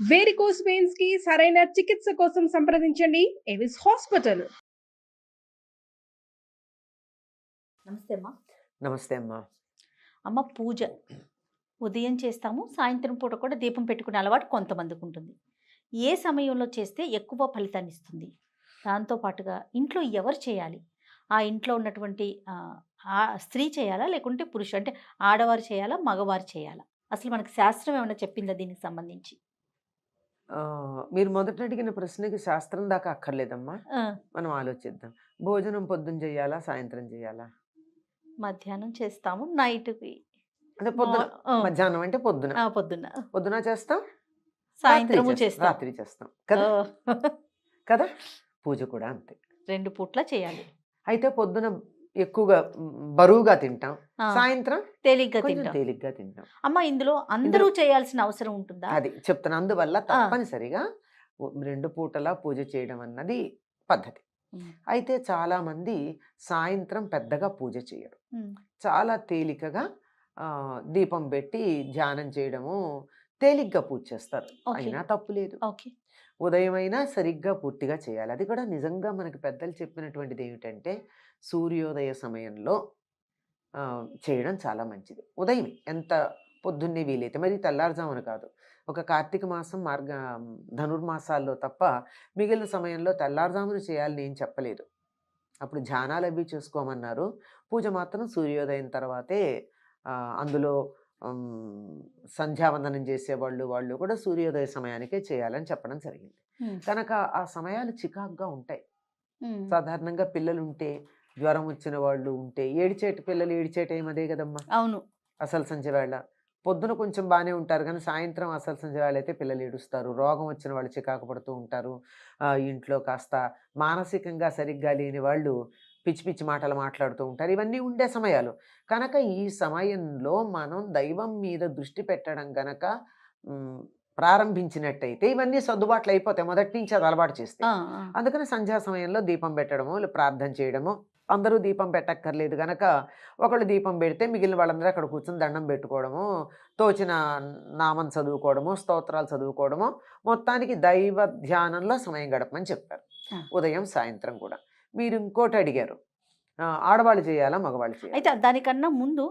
Varicose veins కి సరైన చికిత్స కోసం సంప్రదించండి ఎవిస్ హాస్పిటల్. నమస్తే అమ్మా. నమస్తే అమ్మా. అమ్మ, పూజ ఉదయం చేస్తాము, సాయంత్రం పూట కూడా దీపం పెట్టుకునే అలవాటు కొంతమందికి ఉంటుంది. ఏ సమయంలో చేస్తే ఎక్కువ ఫలితాన్ని ఇస్తుంది? దాంతోపాటుగా ఇంట్లో ఎవరు చేయాలి? ఆ ఇంట్లో ఉన్నటువంటి ఆ స్త్రీ చేయాలా, లేకుంటే పురుషుడు, అంటే ఆడవారు చేయాలా, మగవారు చేయాలా? అసలు మనకి శాస్త్రం ఏమైనా చెప్పిందా దీనికి సంబంధించి? మీరు మొదట అడిగిన ప్రశ్నకి శాస్త్రం దాకా అక్కర్లేదమ్మా. ఆ, మనం ఆలోచిద్దాం. భోజనం పొద్దున చేయాలా, సాయంత్రం చేయాలా? మధ్యాహ్నం చేస్తాము, నైట్కి అంటే పొద్దున. మధ్యాహ్నం అంటే పొద్దున. పొద్దున్న పొద్దున చేస్తాం, సాయంత్రము రాత్రి చేస్తాం. రాత్రి చేస్తాం కదా. కదా, పూజ కూడా అంతే. 2 పూట్ల చేయాలి. అయితే పొద్దున ఎక్కువగా బరువుగా తింటాం, ఆ, సాయంత్రం తేలిగ్గా కొంచెం తింటాం. తేలిగ్గా తింటాం. అమ్మ, ఇందులో అందరూ చేయాల్సిన అవసరం ఉంటుందా? అది చెప్తాను. అందువల్ల తప్పనిసరిగా 2 పూటలా పూజ చేయడం అన్నది పద్ధతి. అయితే చాలా మంది సాయంత్రం పెద్దగా పూజ చేయరు, చాలా తేలికగా దీపం పెట్టి ధ్యానం చేయడము, తేలిగ్గా పూజ చేస్తారు. అయినా తప్పు లేదు. ఉదయం అయినా సరిగ్గా పూర్తిగా చేయాలి. అది కూడా నిజంగా మనకి పెద్దలు చెప్పినటువంటిది ఏమిటంటే, సూర్యోదయ సమయంలో చేయడం చాలా మంచిది. ఉదయం ఎంత పొద్దున్నే వీలైతే, మరి తెల్లారుజామున కాదు. ఒక కార్తీక మాసం, ధనుర్మాసాల్లో తప్ప మిగిలిన సమయంలో తెల్లారుజామున చేయాలని ఏం చెప్పలేదు. అప్పుడు ధ్యానాలు అవి చేసుకోమన్నారు. పూజ మాత్రం సూర్యోదయం తర్వాతే. అందులో సంధ్యావందనం చేసేవాళ్ళు వాళ్ళు కూడా సూర్యోదయ సమయానికే చేయాలని చెప్పడం జరిగింది. కనుక ఆ సమయాలు చికాకుగా ఉంటాయి. సాధారణంగా పిల్లలు ఉంటే, జ్వరం వచ్చిన వాళ్ళు ఉంటే, పిల్లలు ఏడిచే టైం అదే కదమ్మా. అవును. అసలు సంధ్య వేళ పొద్దున కొంచెం బాగానే ఉంటారు, కానీ సాయంత్రం అసలు సంధ్య వేళ అయితే పిల్లలు ఏడుస్తారు. రోగం వచ్చిన వాళ్ళు చికాకు పడుతూ ఉంటారు. ఇంట్లో కాస్త మానసికంగా సరిగ్గా లేని వాళ్ళు పిచ్చి పిచ్చి మాటలు మాట్లాడుతూ ఉంటారు. ఇవన్నీ ఉండే సమయాలు. కనుక ఈ సమయంలో మనం దైవం మీద దృష్టి పెట్టడం గనక ప్రారంభించినట్టయితే ఇవన్నీ సర్దుబాట్లు అయిపోతాయి, మొదటి నుంచి అది అలవాటు చేస్తే. అందుకని సంధ్యా సమయంలో దీపం పెట్టడము, ప్రార్థన చేయడము. అందరూ దీపం పెట్టక్కర్లేదు గనక ఒకళ్ళు దీపం పెడితే మిగిలిన వాళ్ళందరూ అక్కడ కూర్చొని దండం పెట్టుకోవడము, తోచిన నామం చదువుకోవడము, స్తోత్రాలు చదువుకోవడము, మొత్తానికి దైవ ధ్యానంలో సమయం గడపమని చెప్పారు, ఉదయం సాయంత్రం కూడా. మీరు ఇంకోటి అడిగారు, ఆడవాళ్ళు చేయాలా, మగవాళ్ళు చేయాలి? అయితే దానికన్నా ముందు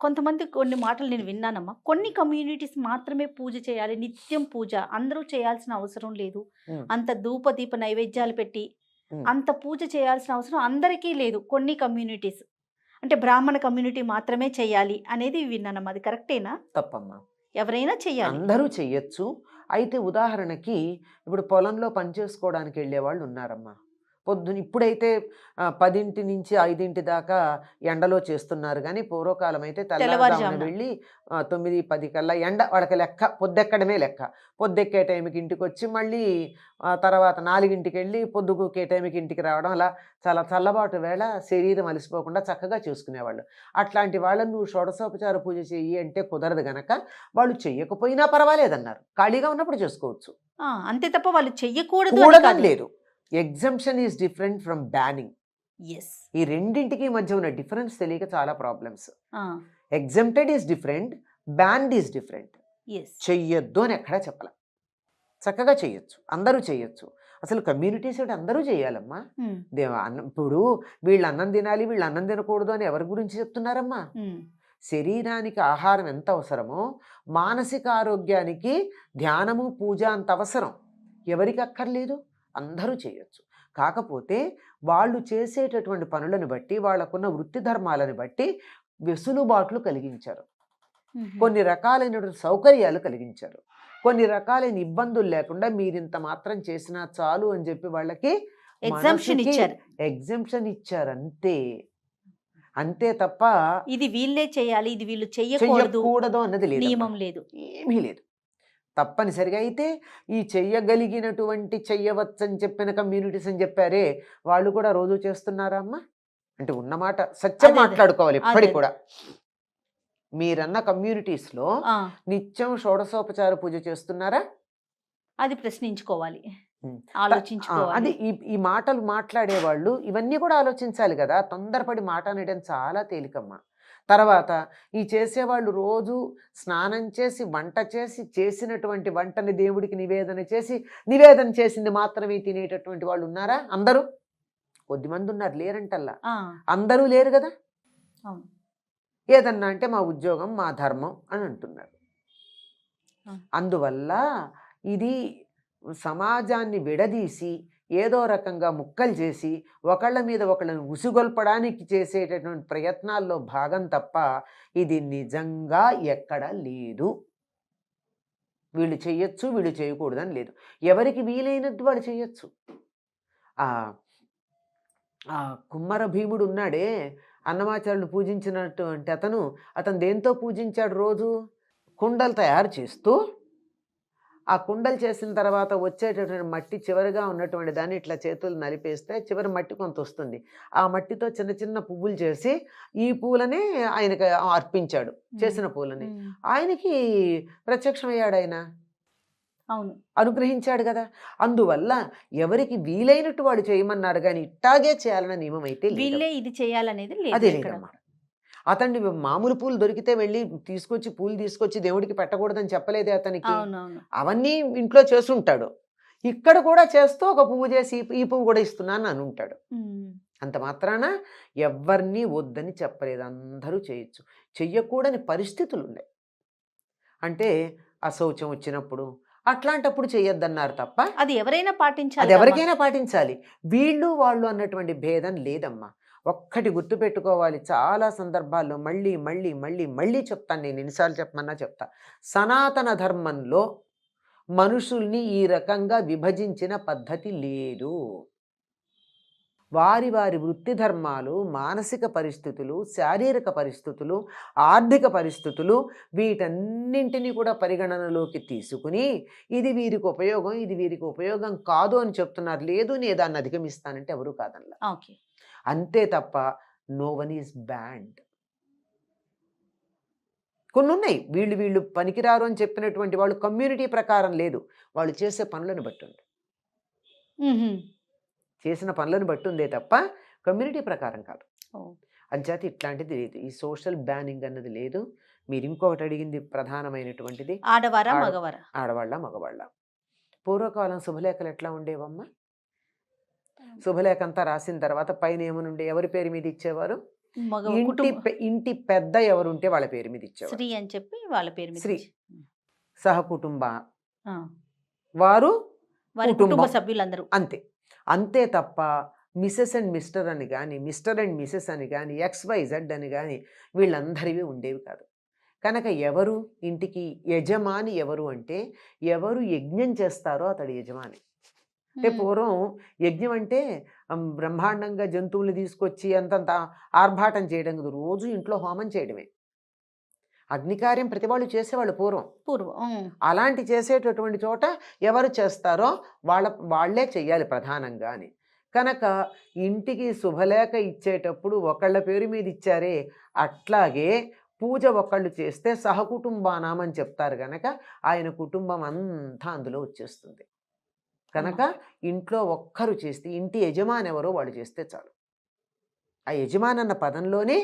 కొంతమంది కొన్ని మాటలు నేను విన్నానమ్మా. కొన్ని కమ్యూనిటీస్ మాత్రమే పూజ చేయాలి, నిత్యం పూజ, అందరూ చేయాల్సిన అవసరం లేదు, అంత ధూప దీప నైవేద్యాలు పెట్టి అంత పూజ చేయాల్సిన అవసరం అందరికీ లేదు, కొన్ని కమ్యూనిటీస్, అంటే బ్రాహ్మణ కమ్యూనిటీ మాత్రమే చేయాలి అనేది విన్నానమ్మా. అది కరెక్టేనా? తప్పమ్మా, ఎవరైనా చెయ్యాలి, అందరూ చెయ్యొచ్చు. అయితే ఉదాహరణకి ఇప్పుడు పొలంలో పనిచేసుకోవడానికి వెళ్ళే వాళ్ళు ఉన్నారమ్మా. పొద్దున ఇప్పుడైతే 10 నుంచి 5 దాకా ఎండలో చేస్తున్నారు, కానీ పూర్వకాలం అయితే తెల్లవారుజామున వెళ్ళి 9-10 కల్లా ఎండ వాళ్ళకి లెక్క, పొద్దెక్కడమే లెక్క. పొద్దెక్కే టైంకి ఇంటికి వచ్చి మళ్ళీ తర్వాత 4కి వెళ్ళి పొద్దుగుకే టైంకి ఇంటికి రావడం, అలా చాలా చల్లబాటు వేళ శరీరం అలసిపోకుండా చక్కగా చేసుకునేవాళ్ళు. అట్లాంటి వాళ్ళని నువ్వు షోడశోపచార పూజ చెయ్యి అంటే కుదరదు గనక వాళ్ళు చెయ్యకపోయినా పర్వాలేదన్నారు, ఖాళీగా ఉన్నప్పుడు చేసుకోవచ్చు. అంతే తప్ప వాళ్ళు చెయ్యకూడదు లేదు. Assumption is different from banning. ఈ రెండింటికి మధ్య ఉన్న డిఫరెన్స్ తెలియక చాలా problems. Exempted is different, banned is different. చెయ్యొద్దు అని ఎక్కడా చెప్పాల, చక్కగా చెయ్యొచ్చు, అందరూ చెయ్యొచ్చు. అసలు కమ్యూనిటీస్ అందరూ చేయాలమ్మా. ఇప్పుడు వీళ్ళు అన్నం తినాలి, వీళ్ళు అన్నం తినకూడదు అని ఎవరి గురించి చెప్తున్నారమ్మా? శరీరానికి ఆహారం ఎంత అవసరమో మానసిక ఆరోగ్యానికి ధ్యానము, పూజ అంత అవసరం. ఎవరికి అక్కర్లేదు? అందరూ చేయొచ్చు. కాకపోతే వాళ్ళు చేసేటటువంటి పనులను బట్టి, వాళ్ళకున్న వృత్తి ధర్మాలను బట్టి వెసులుబాట్లు కలిగించారు, కొన్ని రకాలైనటువంటి సౌకర్యాలు కలిగించారు, కొన్ని రకాలైన ఇబ్బందులు లేకుండా మీరింత మాత్రం చేసినా చాలు అని చెప్పి వాళ్ళకి ఎగ్జంప్షన్ ఇచ్చారు. అంతే తప్ప ఇది వీళ్ళే చేయాలి, ఇది వీళ్ళు చేయకూడదు అన్నది లేదు, నియమం లేదు, ఏమీ లేదు. తప్పనిసరిగా అయితే ఈ చెయ్యగలిగినటువంటి చెయ్యవచ్చని చెప్పిన కమ్యూనిటీస్ అని చెప్పారే, వాళ్ళు కూడా రోజు చేస్తున్నారా అమ్మా? అంటే ఉన్నమాట సత్యం మాట్లాడుకోవాలి. ఇప్పటికి కూడా మీరన్న కమ్యూనిటీస్లో నిత్యం షోడశోపచార పూజ చేస్తున్నారా? అది ప్రశ్నించుకోవాలి, అది ఈ మాటలు మాట్లాడేవాళ్ళు ఇవన్నీ కూడా ఆలోచించాలి కదా. తొందరపడి మాట అనడం చాలా తేలికమ్మా. తర్వాత ఈ చేసేవాళ్ళు రోజు స్నానం చేసి వంట చేసి చేసినటువంటి వంటని దేవుడికి నివేదన చేసింది మాత్రమే తినేటటువంటి వాళ్ళు ఉన్నారా? అందరూ కొద్దిమంది ఉన్నారు, లేరంటల్లా. అందరూ లేరు కదా. అవును. ఏదన్నా అంటే మా ఉద్యోగం మా ధర్మం అని అంటున్నారు. అందువల్ల ఇది సమాజాన్ని విడదీసి ఏదో రకంగా ముక్కలు చేసి ఒకళ్ళ మీద ఒకళ్ళని ఉసిగొల్పడానికి చేసేటటువంటి ప్రయత్నాల్లో భాగం తప్ప ఇది నిజంగా ఎక్కడ లేదు. వీళ్ళు చెయ్యొచ్చు, వీళ్ళు చేయకూడదని లేదు. ఎవరికి వీలైనట్టు వాళ్ళు చేయొచ్చు. ఆ కుమ్మర భీముడు ఉన్నాడే, అన్నమాచార్యులు పూజించినటువంటి అతను దేంతో పూజించాడు? రోజు కుండలు తయారు చేస్తూ ఆ కుండలు చేసిన తర్వాత వచ్చేటటువంటి మట్టి చివరిగా ఉన్నటువంటి దాన్ని ఇట్లా చేతులు నలిపేస్తే చివరి మట్టి కొంత వస్తుంది. ఆ మట్టితో చిన్న చిన్న పువ్వులు చేసి ఈ పూలని ఆయనకి అర్పించాడు. చేసిన పూలని ఆయనకి ప్రత్యక్షమయ్యాడు, ఆయన అవును అనుగ్రహించాడు కదా. అందువల్ల ఎవరికి వీలైనట్టు వాడు చేయమన్నారు, కానీ ఇట్టాగే చేయాలన్న నియమం అయితే వీళ్ళే ఇది చేయాలనేది అదే లేదన్నమాట. అతన్ని మామూలు పూలు దొరికితే వెళ్ళి పూలు తీసుకొచ్చి దేవుడికి పెట్టకూడదని చెప్పలేదే అతనికి. అవన్నీ ఇంట్లో చేసుంటాడు. ఇక్కడ కూడా చేస్తూ ఒక పువ్వు చేసి ఈ పువ్వు కూడా ఇస్తున్నాను అని ఉంటాడు. అంత మాత్రాన ఎవరిని వద్దని చెప్పలేదు, అందరూ చేయొచ్చు. చెయ్యకూడని పరిస్థితులు ఉన్నాయి. అంటే అశౌచం వచ్చినప్పుడు అట్లాంటప్పుడు చెయ్యొద్దన్నారు తప్ప అది ఎవరైనా పాటించాలి, అది ఎవరికైనా పాటించాలి. వీళ్ళు వాళ్ళు అన్నటువంటి భేదం లేదమ్మా. ఒక్కటి గుర్తుపెట్టుకోవాలి, చాలా సందర్భాల్లో మళ్ళీ మళ్ళీ మళ్ళీ మళ్ళీ చెప్తాను, నేను ఎన్నిసార్లు చెప్పమన్నా చెప్తా. సనాతన ధర్మంలో మనుషుల్ని ఈ రకంగా విభజించిన పద్ధతి లేదు. వారి వారి వృత్తి ధర్మాలు, మానసిక పరిస్థితులు, శారీరక పరిస్థితులు, ఆర్థిక పరిస్థితులు వీటన్నింటినీ కూడా పరిగణనలోకి తీసుకుని ఇది వీరికి ఉపయోగం, ఇది వీరికి ఉపయోగం కాదు అని చెప్తున్నారు. లేదు నేను దాన్ని అధిగమిస్తానంటే ఎవరు కాదనలా. అంతే తప్ప నో వన్ ఈజ్ బ్యాండ్. కొన్ని ఉన్నాయి, వీళ్ళు పనికిరారు అని చెప్పినటువంటి వాళ్ళు కమ్యూనిటీ ప్రకారం లేదు, వాళ్ళు చేసే పనులను బట్టి ఉంది. చేసిన పనులను బట్టి ఉందే తప్ప కమ్యూనిటీ ప్రకారం కాదు. అంచేత ఇట్లాంటిది లేదు, ఈ సోషల్ బ్యానింగ్ అన్నది లేదు. మీరు ఇంకొకటి అడిగింది ప్రధానమైనటువంటిది, ఆడవాళ్ళ మగవాళ్ళ. పూర్వకాలం శుభలేఖలు ఎట్లా ఉండేవమ్మా? శుభలేఖ అంతా రాసిన తర్వాత పైన ఏమనుండే, ఎవరి పేరు మీద ఇచ్చేవారు? ఇంటి పెద్ద ఎవరుంటే వాళ్ళ పేరు మీద ఇచ్చేవారు. శ్రీ అని చెప్పి వాళ్ళ పేరు మీద, శ్రీ సహకుటుంబ వారు కుటుంబ సభ్యులందరూ, అంతే తప్ప మిసెస్ అండ్ మిస్టర్ అని కానీ, మిస్టర్ అండ్ మిసెస్ అని కానీ, XYZ అని కానీ వీళ్ళందరివి ఉండేవి కాదు. కనుక ఎవరు ఇంటికి యజమాని ఎవరు అంటే, ఎవరు యజ్ఞం చేస్తారో అతడు యజమాని. అంటే పూర్వం యజ్ఞం అంటే బ్రహ్మాండంగా జంతువులు తీసుకొచ్చి అంతంత ఆర్భాటం చేయడం కాదు, రోజు ఇంట్లో హోమం చేయడమే. అగ్నికార్యం ప్రతి వాళ్ళు చేసేవాళ్ళు పూర్వం. అలాంటి చేసేటటువంటి చోట ఎవరు చేస్తారో వాళ్ళే చెయ్యాలి ప్రధానంగా అని. కనుక ఇంటికి శుభలేఖ ఇచ్చేటప్పుడు ఒకళ్ళ పేరు మీద ఇచ్చారే, అట్లాగే పూజ ఒకళ్ళు చేస్తే సహకుటుంబానామని చెప్తారు. కనుక ఆయన కుటుంబం అంతా అందులో వచ్చేస్తుంది. కనుక ఇంట్లో ఒక్కరు చేస్తే, ఇంటి యజమాని ఎవరో వాళ్ళు చేస్తే చాలు. ఆ యజమాని అన్న పదంలోనే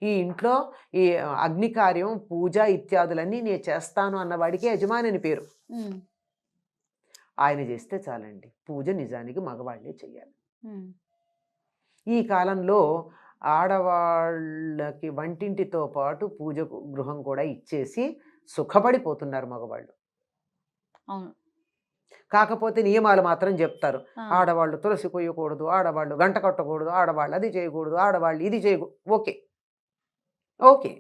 ఈ ఇంట్లో ఈ అగ్నికార్యం, పూజ ఇత్యాదులన్నీ నేను చేస్తాను అన్నవాడికి యజమాని అని పేరు. ఆయన చేస్తే చాలండి. పూజ నిజానికి మగవాళ్ళే చెయ్యాలి. ఈ కాలంలో ఆడవాళ్ళకి వంటింటితో పాటు పూజ గృహం కూడా ఇచ్చేసి సుఖపడిపోతున్నారు మగవాళ్ళు. కాకపోతే నియమాలు మాత్రం చెప్తారు. ఆడవాళ్ళు తులసి కొయ్యకూడదు, ఆడవాళ్ళు గంట కట్టకూడదు, ఆడవాళ్ళు అది చేయకూడదు, ఆడవాళ్ళు ఇది చేయకూడదు. ఓకే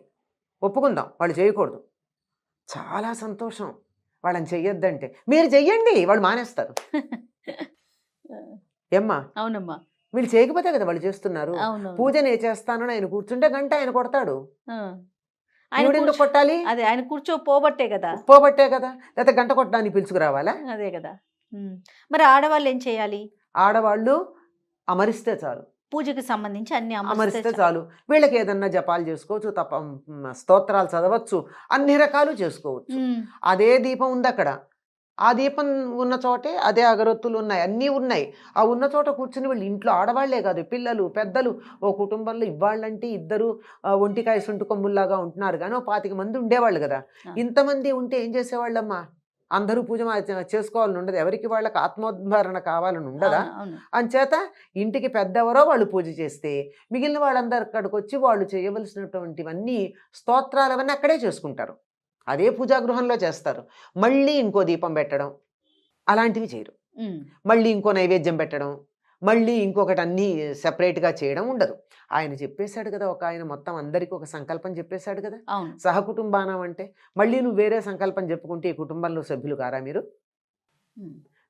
ఒప్పుకుందాం, వాళ్ళు చేయకూడదు. చాలా సంతోషం వాళ్ళని చెయ్యొద్దంటే. మీరు చెయ్యండి, వాళ్ళు మానేస్తారు. ఏమ్మా? అవునమ్మా. వీళ్ళు చేయకపోతే కదా వాళ్ళు చేస్తున్నారు. పూజ నేను చేస్తానని ఆయన కూర్చుంటే గంట ఆయన కొడతాడు. ఎందుకు కొట్టాలి? అదే ఆయన పోబట్టే కదా. లేకపోతే గంట కొట్టడానికి పిలుచుకురావాలా? అదే కదా. మరి ఆడవాళ్ళు ఏం చేయాలి? ఆడవాళ్ళు అమరిస్తే చాలు, పూజకి సంబంధించి అన్ని అమరిస్తే చాలు. వీళ్ళకి ఏదన్నా జపాలు చేసుకోవచ్చు, స్తోత్రాలు చదవచ్చు, అన్ని రకాలు చేసుకోవచ్చు. అదే దీపం ఉంది అక్కడ, ఆ దీపం ఉన్న చోటే అదే అగరొత్తులు ఉన్నాయి, అన్నీ ఉన్నాయి. ఆ ఉన్న చోట కూర్చుని వీళ్ళు ఇంట్లో ఆడవాళ్లే కాదు, పిల్లలు పెద్దలు, ఓ కుటుంబంలో ఇవ్వాళ్ళంటే ఇద్దరు ఒంటికాయ సుంటు కొమ్ముల్లాగా ఉంటున్నారు, కానీ ఓ 25 మంది ఉండేవాళ్ళు కదా. ఇంతమంది ఉంటే ఏం చేసేవాళ్ళమ్మా? అందరూ పూజ చేసుకోవాలని ఉండదు, ఎవరికి వాళ్ళకి ఆత్మోద్ధారణ కావాలని ఉండదా? అంచేత ఇంటికి పెద్దెవరో వాళ్ళు పూజ చేస్తే మిగిలిన వాళ్ళందరూ అక్కడికి వచ్చి వాళ్ళు చేయవలసినటువంటివన్నీ స్తోత్రాలు అవన్నీ అక్కడే చేసుకుంటారు, అదే పూజాగృహంలో చేస్తారు. మళ్ళీ ఇంకో దీపం పెట్టడం అలాంటివి చేయరు, మళ్ళీ ఇంకో నైవేద్యం పెట్టడం, మళ్ళీ ఇంకొకటి అన్నీ సెపరేట్గా చేయడం ఉండదు. ఆయన చెప్పేశాడు కదా, ఒక ఆయన మొత్తం అందరికీ ఒక సంకల్పం చెప్పేశాడు కదా, సహకుటుంబానం అంటే. మళ్ళీ నువ్వు వేరే సంకల్పం చెప్పుకుంటే ఈ కుటుంబంలో సభ్యులు కారా మీరు?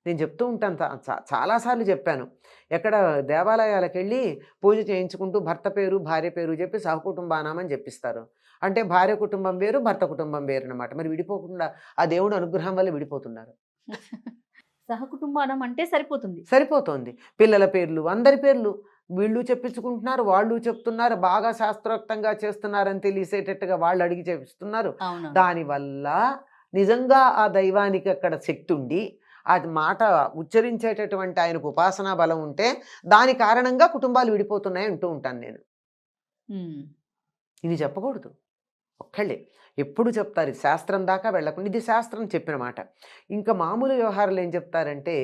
నేను చెప్తూ ఉంటాను, చాలాసార్లు చెప్పాను. ఎక్కడ దేవాలయాలకు వెళ్ళి పూజ చేయించుకుంటూ భర్త పేరు భార్య పేరు చెప్పి సహకుటుంబానం అని చెప్పిస్తారు. అంటే భార్య కుటుంబం వేరు, భర్త కుటుంబం వేరు అనమాట. మరి విడిపోకుండా ఆ దేవుడు అనుగ్రహం వల్ల విడిపోతున్నారు. సహకుటుంబానం అంటే సరిపోతుంది. పిల్లల పేర్లు, అందరి పేర్లు వీళ్ళు చెప్పించుకుంటున్నారు, వాళ్ళు చెప్తున్నారు, బాగా శాస్త్రోక్తంగా చేస్తున్నారని తెలిసేటట్టుగా వాళ్ళు అడిగి చేపిస్తున్నారు. దానివల్ల నిజంగా ఆ దైవానికి అక్కడ శక్తి ఉండి ఆ మాట ఉచ్చరించేటటువంటి ఆయనకు ఉపాసనా బలం ఉంటే దాని కారణంగా కుటుంబాలు విడిపోతున్నాయి అంటూ ఉంటాను నేను. ఇది చెప్పకూడదు, ఒక్కళ్ళే ఎప్పుడు చెప్తారు, ఇది శాస్త్రం దాకా వెళ్ళకుండా, ఇది శాస్త్రం చెప్పిన మాట. ఇంకా మామూలు వ్యవహారాలు ఏం చెప్తారంటే,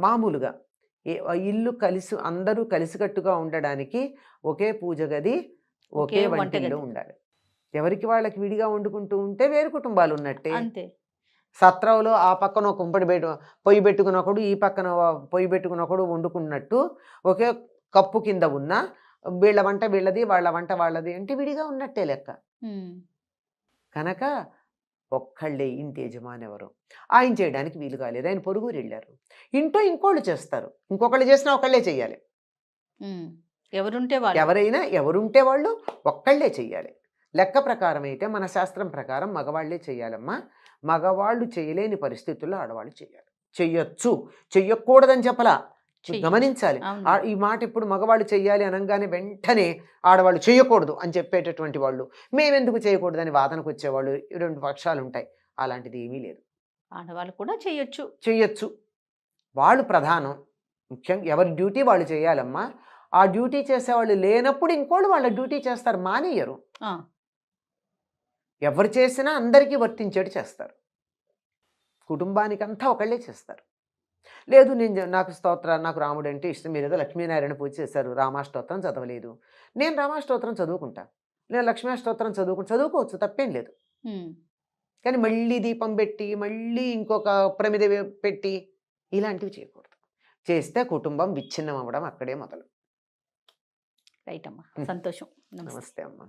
మామూలుగా ఇల్లు కలిసి అందరూ కలిసికట్టుగా ఉండడానికి ఒకే పూజ గది ఒకే వంటిల్లు ఉండాలి. ఎవరికి వాళ్ళకి విడిగా వండుకుంటూ ఉంటే వేరు కుటుంబాలు ఉన్నట్టే. సత్రంలో ఆ పక్కన ఒక పొయ్యి పెట్టుకుని ఒకడు, ఈ పక్కన పొయ్యి పెట్టుకుని ఒకడు వండుకున్నట్టు ఒకే కప్పు కింద ఉన్న వీళ్ళ వంట వీళ్ళది, వాళ్ళ వంట వాళ్ళది అంటే విడిగా ఉన్నట్టే లెక్క. కనుక ఒక్కళ్ళే ఇంటి యజమాని ఎవరు, ఆయన చేయడానికి వీలు కాలేదు, ఆయన పొరుగురు వెళ్ళారు, ఇంట్లో ఇంకోళ్ళు చేస్తారు, ఇంకొకళ్ళు చేసినా ఒకళ్ళే చెయ్యాలి. ఎవరుంటే వాళ్ళు ఒక్కళ్ళే చెయ్యాలి. లెక్క ప్రకారం అయితే మన శాస్త్రం ప్రకారం మగవాళ్లే చెయ్యాలమ్మా. మగవాళ్ళు చేయలేని పరిస్థితుల్లో ఆడవాళ్ళు చెయ్యాలి. చెయ్యొచ్చు, చెయ్యకూడదని చెప్పలా, గమనించాలి. ఈ మాట ఇప్పుడు మగవాళ్ళు చెయ్యాలి అనగానే వెంటనే ఆడవాళ్ళు చేయకూడదు అని చెప్పేటటువంటి వాళ్ళు, మేమెందుకు చేయకూడదని వాదనకు వచ్చేవాళ్ళు 2 పక్షాలు ఉంటాయి. అలాంటిది ఏమీ లేదు, ఆడవాళ్ళు కూడా చెయ్యొచ్చు. వాళ్ళు ప్రధానం, ముఖ్యంగా ఎవరి డ్యూటీ వాళ్ళు చేయాలమ్మా. ఆ డ్యూటీ చేసేవాళ్ళు లేనప్పుడు ఇంకోళ్ళు వాళ్ళ డ్యూటీ చేస్తారు, మానేయరు. ఎవరు చేసినా అందరికీ వర్తించేటి చేస్తారు, కుటుంబానికంతా ఒకళ్ళే చేస్తారు. లేదు నాకు రాముడు అంటే ఇష్టం, మీరు ఏదో లక్ష్మీనారాయణ పూజ చేశారు, రామాష్టోత్రం చదవలేదు, నేను రామాష్టోత్రం చదువుకుంటా, నేను లక్ష్మీష్టోత్రం చదువుకోవచ్చు, తప్పేం లేదు. కానీ మళ్ళీ దీపం పెట్టి మళ్ళీ ఇంకొక ప్రమిద పెట్టి ఇలాంటివి చేయకూడదు. చేస్తే కుటుంబం విచ్ఛిన్నం అవ్వడం అక్కడే మొదలు. రైట్ అమ్మా, సంతోషం. నమస్తే అమ్మా.